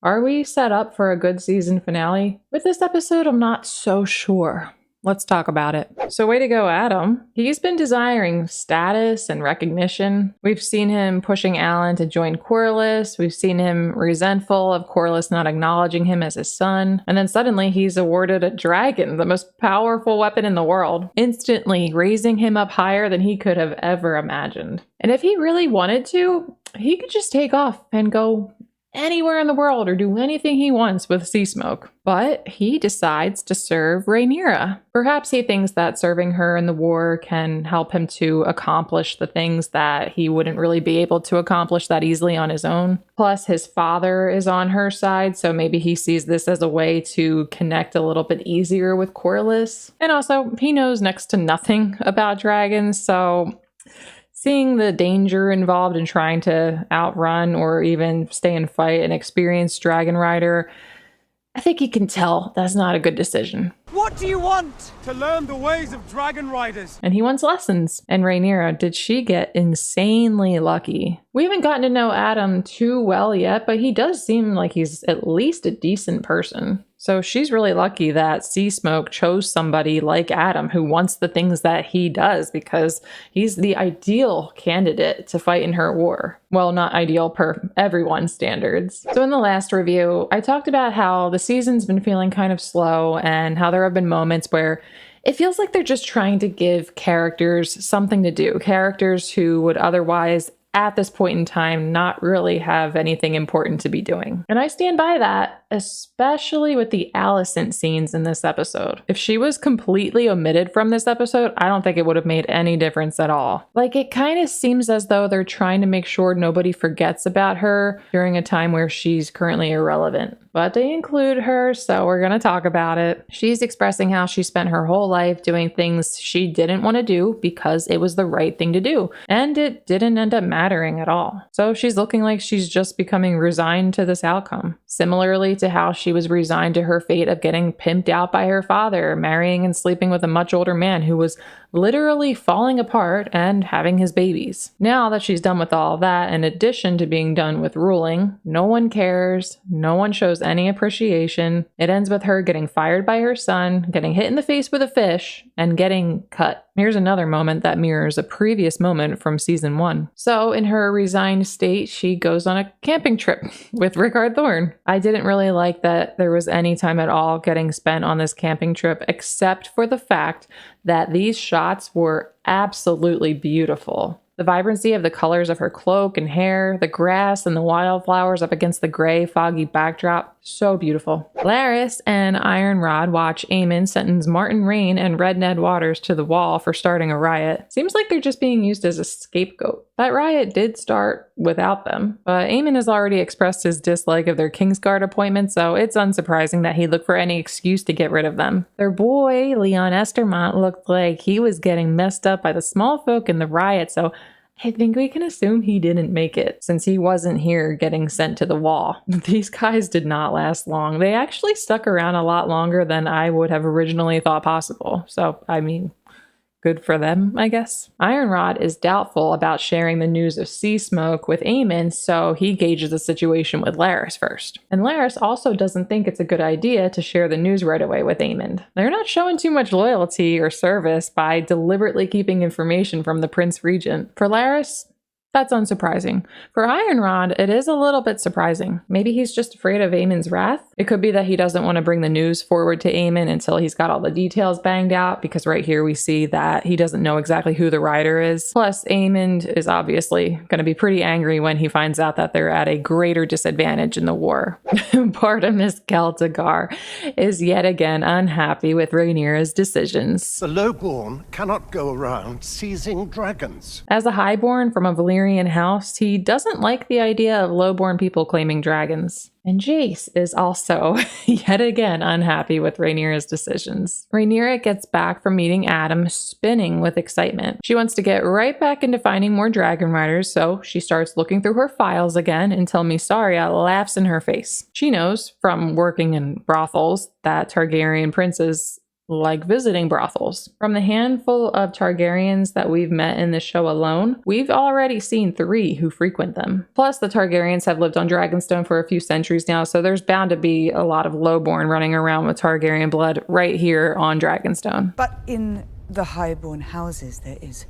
Are we set up for a good season finale? With this episode, I'm not so sure. Let's talk about it. So way to go, Adam. He's been desiring status and recognition. We've seen him pushing Alan to join Corlys. We've seen him resentful of Corlys not acknowledging him as his son. And then suddenly he's awarded a dragon, the most powerful weapon in the world, instantly raising him up higher than he could have ever imagined. And if he really wanted to, he could just take off and go anywhere in the world or do anything he wants with Seasmoke. But he decides to serve Rhaenyra. Perhaps he thinks that serving her in the war can help him to accomplish the things that he wouldn't really be able to accomplish that easily on his own. Plus, his father is on her side, so maybe he sees this as a way to connect a little bit easier with Corlys. And also, he knows next to nothing about dragons, so seeing the danger involved in trying to outrun or even stay and fight an experienced dragon rider, I think he can tell that's not a good decision. What do you want? To learn the ways of dragon riders. And he wants lessons. And Rhaenyra, did she get insanely lucky? We haven't gotten to know Adam too well yet, but he does seem like he's at least a decent person. So she's really lucky that Seasmoke chose somebody like Adam who wants the things that he does, because he's the ideal candidate to fight in her war. Well, not ideal per everyone's standards. So in the last review, I talked about how the season's been feeling kind of slow and how there have been moments where it feels like they're just trying to give characters something to do. Characters who would otherwise, at this point in time, not really have anything important to be doing. And I stand by that, especially with the Alicent scenes in this episode. If she was completely omitted from this episode, I don't think it would have made any difference at all. Like, it kind of seems as though they're trying to make sure nobody forgets about her during a time where she's currently irrelevant. But they include her, so we're going to talk about it. She's expressing how she spent her whole life doing things she didn't want to do because it was the right thing to do, and it didn't end up mattering at all. So she's looking like she's just becoming resigned to this outcome. Similarly to how she was resigned to her fate of getting pimped out by her father, marrying and sleeping with a much older man who was literally falling apart and having his babies. Now that she's done with all of that, in addition to being done with ruling, no one cares, no one shows any appreciation. It ends with her getting fired by her son, getting hit in the face with a fish, and getting cut. Here's another moment that mirrors a previous moment from season 1. So in her resigned state, she goes on a camping trip with Rickard Thorne. I didn't really like that there was any time at all getting spent on this camping trip, except for the fact that these shots were absolutely beautiful. The vibrancy of the colors of her cloak and hair, the grass and the wildflowers up against the gray, foggy backdrop, so beautiful. Larys and Ironrod watch Aemon sentence Martin Rain and Red Ned Waters to the wall for starting a riot. Seems like they're just being used as a scapegoat. That riot did start without them, but Aemon has already expressed his dislike of their Kingsguard appointment, so it's unsurprising that he'd look for any excuse to get rid of them. Their boy, Leon Estermont, looked like he was getting messed up by the small folk in the riot, so I think we can assume he didn't make it, since he wasn't here getting sent to the wall. These guys did not last long. They actually stuck around a lot longer than I would have originally thought possible. So, I mean, good for them, I guess. Ironrod is doubtful about sharing the news of Seasmoke with Aemon, so he gauges the situation with Larys first. And Larys also doesn't think it's a good idea to share the news right away with Aemon. They're not showing too much loyalty or service by deliberately keeping information from the Prince Regent. For Larys, that's unsurprising. For Ironrod, it is a little bit surprising. Maybe he's just afraid of Aemon's wrath? It could be that he doesn't want to bring the news forward to Aemon until he's got all the details banged out, because right here we see that he doesn't know exactly who the rider is. Plus, Aemon is obviously going to be pretty angry when he finds out that they're at a greater disadvantage in the war. Bartimus Celtigar is yet again unhappy with Rhaenyra's decisions. The lowborn cannot go around seizing dragons. As a highborn from a Valyrian house, he doesn't like the idea of lowborn people claiming dragons. And Jace is also yet again unhappy with Rhaenyra's decisions. Rhaenyra gets back from meeting Adam spinning with excitement. She wants to get right back into finding more dragon riders, so she starts looking through her files again until Mysaria laughs in her face. She knows from working in brothels that Targaryen princes like visiting brothels. From the handful of Targaryens that we've met in the show alone, we've already seen 3 who frequent them. Plus, the Targaryens have lived on Dragonstone for a few centuries now, so there's bound to be a lot of lowborn running around with Targaryen blood right here on Dragonstone. But in the highborn houses, there is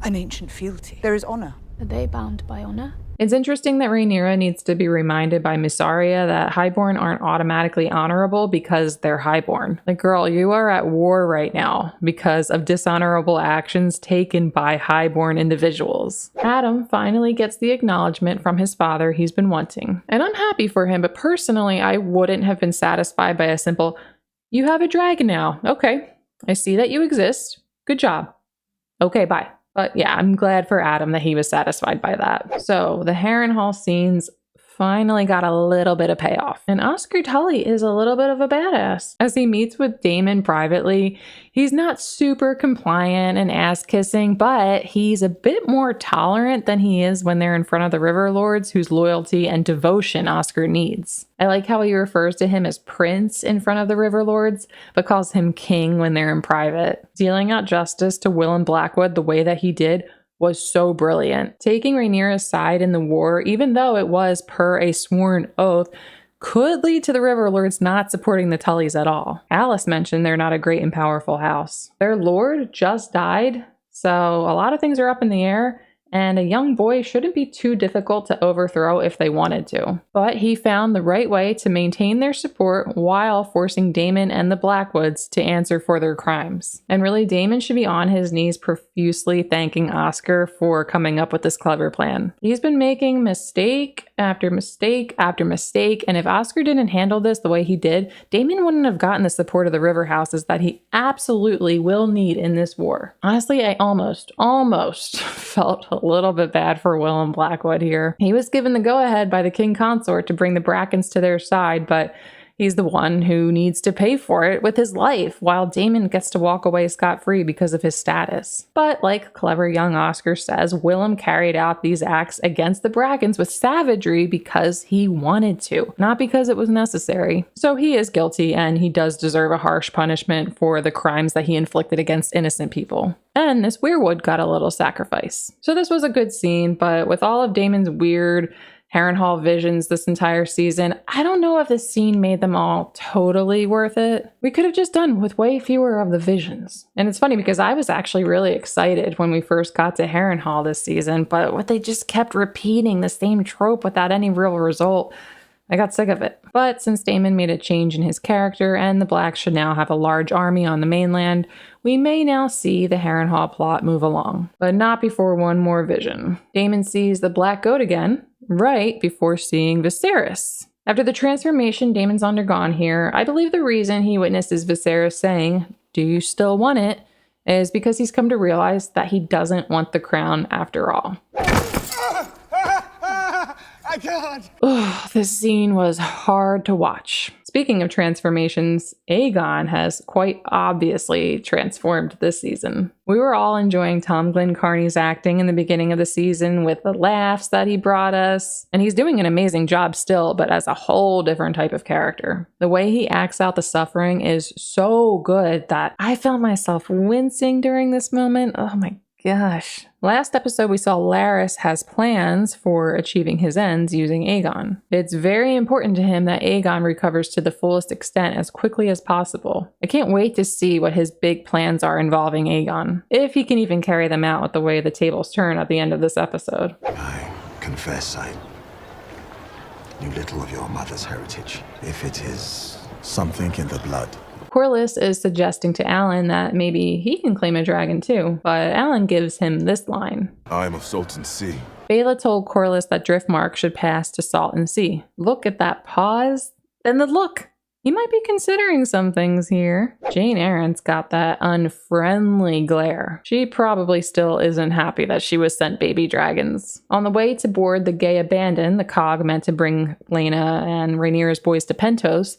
an ancient fealty. There is honor. Are they bound by honor? It's interesting that Rhaenyra needs to be reminded by Mysaria that highborn aren't automatically honorable because they're highborn. Like, girl, you are at war right now because of dishonorable actions taken by highborn individuals. Adam finally gets the acknowledgement from his father he's been wanting. And I'm happy for him, but personally, I wouldn't have been satisfied by a simple, "You have a dragon now. Okay, I see that you exist. Good job. Okay, bye." But yeah, I'm glad for Adam that he was satisfied by that. So the Harrenhal scenes finally got a little bit of payoff. And Oscar Tully is a little bit of a badass. As he meets with Daemon privately, he's not super compliant and ass-kissing, but he's a bit more tolerant than he is when they're in front of the River Lords, whose loyalty and devotion Oscar needs. I like how he refers to him as Prince in front of the River Lords, but calls him King when they're in private. Dealing out justice to Will and Blackwood the way that he did was so brilliant. Taking Rhaenyra's side in the war, even though it was per a sworn oath, could lead to the River Lords not supporting the Tullys at all. Alice mentioned they're not a great and powerful house. Their lord just died, so a lot of things are up in the air, and a young boy shouldn't be too difficult to overthrow if they wanted to. But he found the right way to maintain their support while forcing Daemon and the Blackwoods to answer for their crimes. And really, Daemon should be on his knees profusely thanking Oscar for coming up with this clever plan. He's been making mistake after mistake after mistake, and if Oscar didn't handle this the way he did, Daemon wouldn't have gotten the support of the river houses that he absolutely will need in this war. Honestly, I almost felt a little bit bad for Will and Blackwood here. He was given the go-ahead by the king consort to bring the Brackens to their side, but he's the one who needs to pay for it with his life, while Daemon gets to walk away scot-free because of his status. But like clever young Oscar says, Willem carried out these acts against the Brackens with savagery because he wanted to, not because it was necessary. So he is guilty, and he does deserve a harsh punishment for the crimes that he inflicted against innocent people. And this weirwood got a little sacrifice. So this was a good scene, but with all of Daemon's weird Harrenhal visions this entire season, I don't know if this scene made them all totally worth it. We could have just done with way fewer of the visions. And it's funny because I was actually really excited when we first got to Harrenhal this season, but what they just kept repeating the same trope without any real result, I got sick of it. But since Daemon made a change in his character and the Blacks should now have a large army on the mainland, we may now see the Harrenhal plot move along. But not before one more vision. Daemon sees the Black Goat again, right before seeing Viserys. After the transformation Daemon's undergone here, I believe the reason he witnesses Viserys saying, "Do you still want it?" is because he's come to realize that he doesn't want the crown after all. I can't! Ugh, this scene was hard to watch. Speaking of transformations, Aegon has quite obviously transformed this season. We were all enjoying Tom Glenn Carney's acting in the beginning of the season with the laughs that he brought us, and he's doing an amazing job still, but as a whole different type of character. The way he acts out the suffering is so good that I felt myself wincing during this moment. Oh my gosh. Last episode, we saw Larys has plans for achieving his ends using Aegon. It's very important to him that Aegon recovers to the fullest extent as quickly as possible. I can't wait to see what his big plans are involving Aegon, if he can even carry them out with the way the tables turn at the end of this episode. I confess I knew little of your mother's heritage, if it is something in the blood. Corlys is suggesting to Alan that maybe he can claim a dragon too, but Alan gives him this line. I am of Salton Sea. Baela told Corlys that Driftmark should pass to Salton Sea. Look at that pause, then the look. He might be considering some things here. Jane Arryn's got that unfriendly glare. She probably still isn't happy that she was sent baby dragons. On the way to board the Gay Abandon, the cog meant to bring Laena and Rhaenyra's boys to Pentos,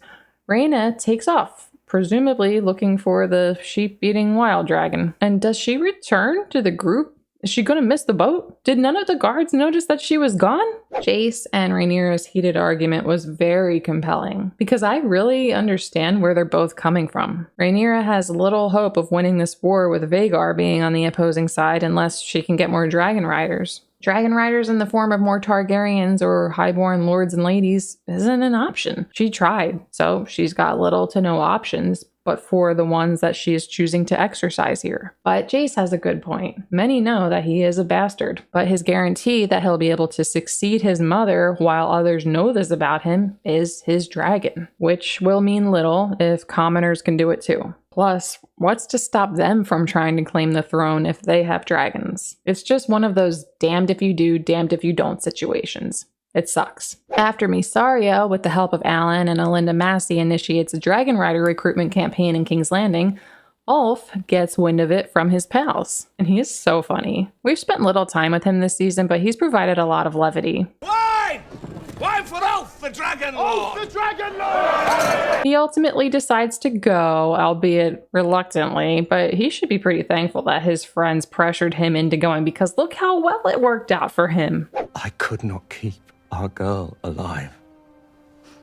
Rhaena takes off, presumably looking for the sheep-eating wild dragon. And does she return to the group Is she gonna miss the boat? Did none of the guards notice that she was gone? Jace and Rhaenyra's heated argument was very compelling because I really understand where they're both coming from. Rhaenyra has little hope of winning this war with Vhagar being on the opposing side unless she can get more dragon riders. Dragon riders in the form of more Targaryens or highborn lords and ladies isn't an option. She tried, so she's got little to no options but for the ones that she is choosing to exercise here. But Jace has a good point. Many know that he is a bastard, but his guarantee that he'll be able to succeed his mother while others know this about him is his dragon, which will mean little if commoners can do it too. Plus, what's to stop them from trying to claim the throne if they have dragons? It's just one of those damned if you do, damned if you don't situations. It sucks. After Mysaria, with the help of Alan and Alinda Massey, initiates a dragon rider recruitment campaign in King's Landing, Ulf gets wind of it from his pals. And he is so funny. We've spent little time with him this season, but he's provided a lot of levity. Wine! Wine for Ulf, the Dragon Lord! Ulf the Dragon Lord! He ultimately decides to go, albeit reluctantly, but he should be pretty thankful that his friends pressured him into going because look how well it worked out for him. I could not keep our girl alive.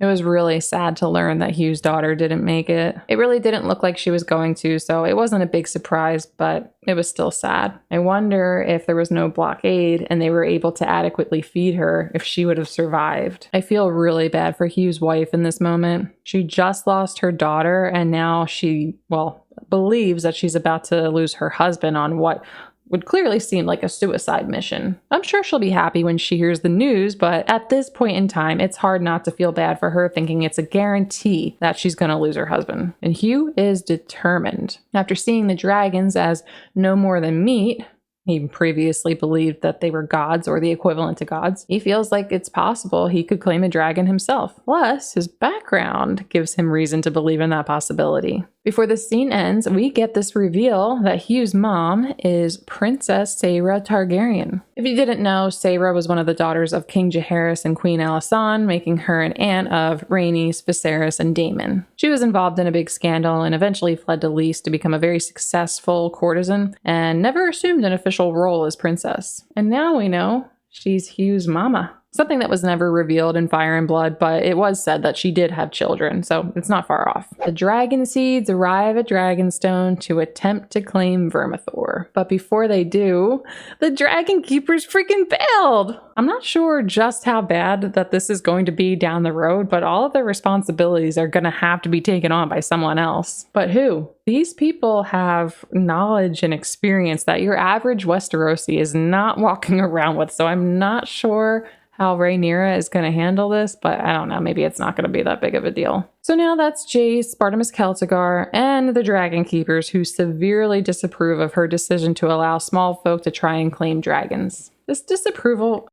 It was really sad to learn that Hugh's daughter didn't make it. It really didn't look like she was going to, so it wasn't a big surprise, but it was still sad. I wonder if there was no blockade and they were able to adequately feed her, if she would have survived. I feel really bad for Hugh's wife in this moment. She just lost her daughter and now she, believes that she's about to lose her husband on what would clearly seem like a suicide mission. I'm sure she'll be happy when she hears the news, but at this point in time, it's hard not to feel bad for her thinking it's a guarantee that she's gonna lose her husband. And Hugh is determined. After seeing the dragons as no more than meat, he previously believed that they were gods or the equivalent to gods. He feels like it's possible he could claim a dragon himself. Plus, his background gives him reason to believe in that possibility. Before the scene ends, we get this reveal that Hugh's mom is Princess Saera Targaryen. If you didn't know, Saera was one of the daughters of King Jaehaerys and Queen Alicent, making her an aunt of Rhaenys, Viserys, and Daemon. She was involved in a big scandal and eventually fled to Lys to become a very successful courtesan and never assumed an official role as princess. And now we know she's Hugh's mama. Something that was never revealed in Fire and Blood, but it was said that she did have children, so it's not far off. The Dragonseeds arrive at Dragonstone to attempt to claim vermithor. But before they do, the Dragon Keepers freaking bailed! I'm not sure just how bad that this is going to be down the road, but all of their responsibilities are going to have to be taken on by someone else. But who? These people have knowledge and experience that your average Westerosi is not walking around with, so I'm not sure how Rhaenyra is going to handle this, but I don't know, maybe it's not going to be that big of a deal. So now that's Jace, Bartimaeus Celtigar, and the Dragon Keepers who severely disapprove of her decision to allow small folk to try and claim dragons. This disapproval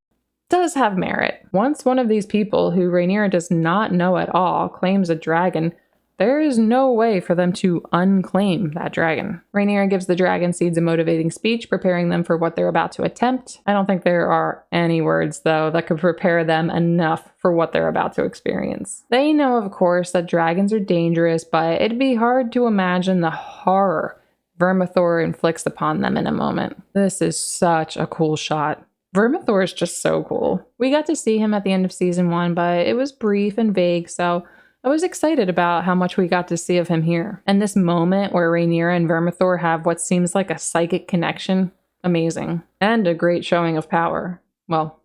does have merit. Once one of these people, who Rhaenyra does not know at all, claims a dragon, there is no way for them to unclaim that dragon. Rhaenyra gives the Dragonseeds a motivating speech, preparing them for what they're about to attempt. I don't think there are any words, though, that could prepare them enough for what they're about to experience. They know, of course, that dragons are dangerous, but it'd be hard to imagine the horror vermithor inflicts upon them in a moment. This is such a cool shot. Vermithor is just so cool. We got to see him at the end of season 1, but it was brief and vague, so I was excited about how much we got to see of him here. And this moment where Rhaenyra and vermithor have what seems like a psychic connection, amazing. And a great showing of power. Well,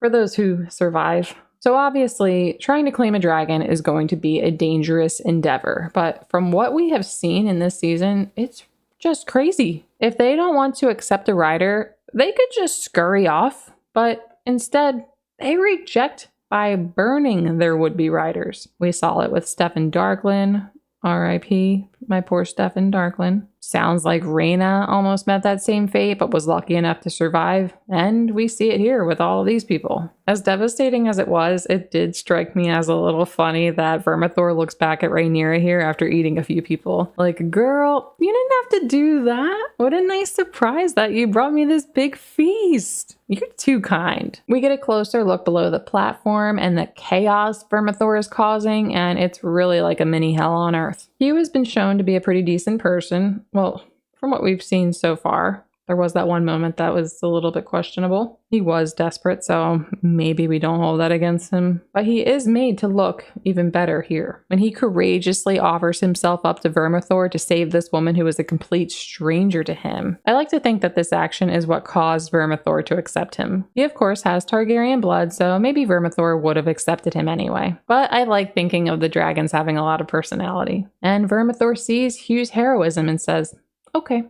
for those who survive. So obviously, trying to claim a dragon is going to be a dangerous endeavor. But from what we have seen in this season, it's just crazy. If they don't want to accept a rider, they could just scurry off. But instead, they reject by burning their would-be riders. We saw it with Steffon Darklyn, R.I.P. my poor Steffon Darklyn. Sounds like Rhaena almost met that same fate, but was lucky enough to survive. And we see it here with all of these people. As devastating as it was, it did strike me as a little funny that vermithor looks back at Rhaenyra here after eating a few people. Like, girl, you didn't have to do that. What a nice surprise that you brought me this big feast. You're too kind. We get a closer look below the platform and the chaos vermithor is causing, and it's really like a mini hell on earth. Hugh has been shown to be a pretty decent person. Well, from what we've seen so far. There was that one moment that was a little bit questionable. He was desperate, so maybe we don't hold that against him. But he is made to look even better here. When he courageously offers himself up to vermithor to save this woman who is a complete stranger to him. I like to think that this action is what caused vermithor to accept him. He of course has Targaryen blood, so maybe vermithor would have accepted him anyway. But I like thinking of the dragons having a lot of personality. And vermithor sees Hugh's heroism and says, okay,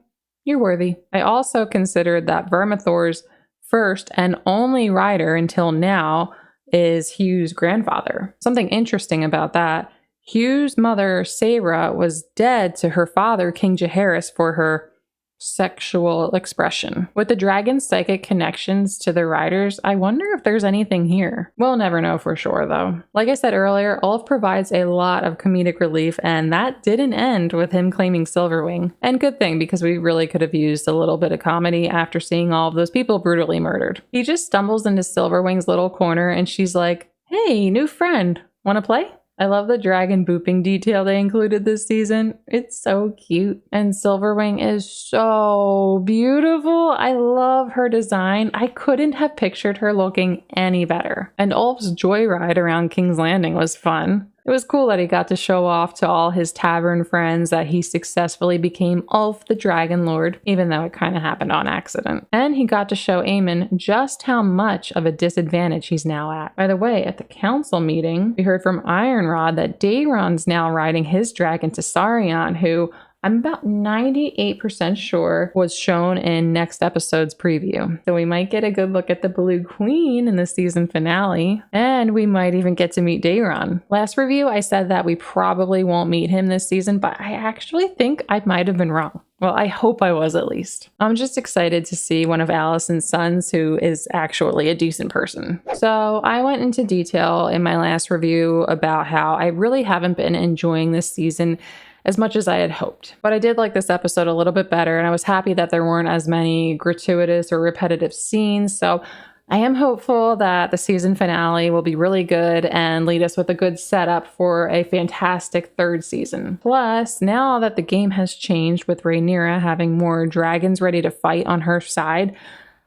you're worthy. I also considered that vermithor's first and only rider until now is Hugh's grandfather. Something interesting about that, Hugh's mother, Sarah, was dead to her father, King Jaehaerys, for her sexual expression. With the dragon's psychic connections to the riders, I wonder if there's anything here. We'll never know for sure though. Like I said earlier, Ulf provides a lot of comedic relief, and that didn't end with him claiming Silverwing. And good thing, because we really could have used a little bit of comedy after seeing all of those people brutally murdered. He just stumbles into Silverwing's little corner and she's like, hey, new friend, wanna play? I love the dragon booping detail they included this season. It's so cute. And Silverwing is so beautiful. I love her design. I couldn't have pictured her looking any better. And Ulf's joyride around King's Landing was fun. It was cool that he got to show off to all his tavern friends that he successfully became Ulf the Dragon Lord, even though it kind of happened on accident. And he got to show Aemon just how much of a disadvantage he's now at. By the way, at the council meeting, we heard from Ironrod that Daeron's now riding his dragon to Sarion, who I'm about 98% sure was shown in next episode's preview. So we might get a good look at the Blue Queen in the season finale, and we might even get to meet Daeron. Last review, I said that we probably won't meet him this season, but I actually think I might have been wrong. Well, I hope I was at least. I'm just excited to see one of Alicent's sons who is actually a decent person. So I went into detail in my last review about how I really haven't been enjoying this season as much as I had hoped. But I did like this episode a little bit better, and I was happy that there weren't as many gratuitous or repetitive scenes, so I am hopeful that the season finale will be really good and lead us with a good setup for a fantastic third season. Plus, now that the game has changed with Rhaenyra having more dragons ready to fight on her side,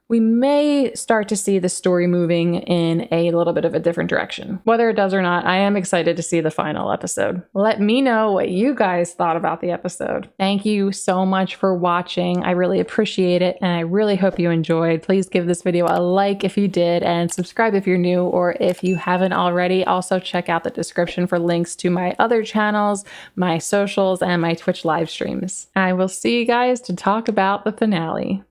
we may start to see the story moving in a little bit of a different direction. Whether it does or not, I am excited to see the final episode. Let me know what you guys thought about the episode. Thank you so much for watching. I really appreciate it, and I really hope you enjoyed. Please give this video a like if you did, and subscribe if you're new, or if you haven't already. Also check out the description for links to my other channels, my socials, and my Twitch live streams. I will see you guys to talk about the finale.